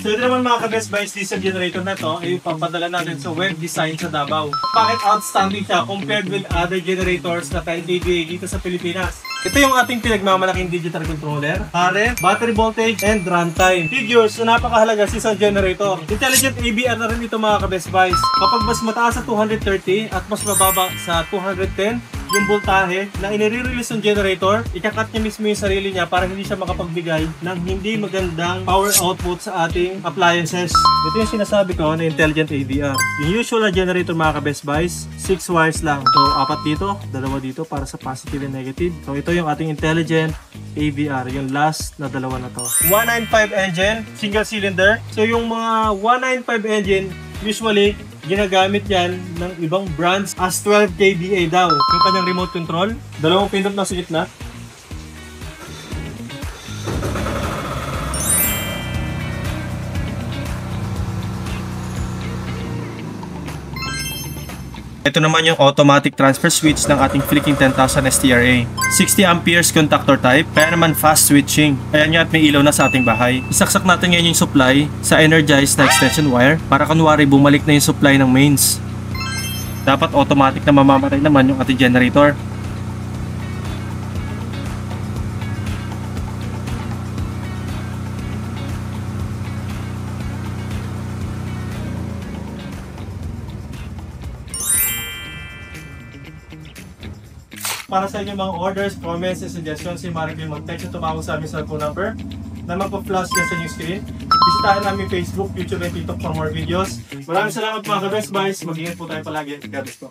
So ito naman mga ka-Best Buys, diesel generator na to ay papadala natin sa Web Design sa Davao. Bakit outstanding siya compared with other generators na 10 kVA dito sa Pilipinas? Ito yung ating pinagmamalaking digital controller, current, battery voltage, and runtime. Figures na napakahalaga sa isang generator. Intelligent ABR na rin ito mga ka-Best Buys. Kapag mas mataas sa 230 at mas mababa sa 210, yung voltahe na inire-release ng generator, ikakat niya mismo yung sarili niya para hindi siya makapagbigay ng hindi magandang power output sa ating appliances. Ito yung sinasabi ko na intelligent AVR. Yung usual na generator mga ka-Best Buys, 6 wires lang. So, 4 dito, 2 dito para sa positive and negative. So, ito yung ating intelligent AVR, yung last na 2 na to. 195 engine, single cylinder. So, yung mga 195 engine, usually, ginagamit yan ng ibang brands as 12 kVA daw. Yung kanyang remote control, 2 pindot na sa gitna. Ito naman yung automatic transfer switch ng ating Flicking 10,000 STRA. 60 amperes contactor type, kaya naman fast switching. Kaya nga at may ilaw na sa ating bahay. Isaksak natin ngayon yung supply sa energized na extension wire para kunwari bumalik na yung supply ng mains. Dapat automatic na mamamatay naman yung ating generator. Para sa inyong mga orders, comments, and suggestions, si Maribel mag-text at tumawag sa aming cellphone number na magpa-flash yan sa inyong screen. Bisitahin namin Facebook, YouTube, and TikTok for more videos. Maraming salamat mga ka-Best Buys. Mag-ingat po tayo palagi. God bless po.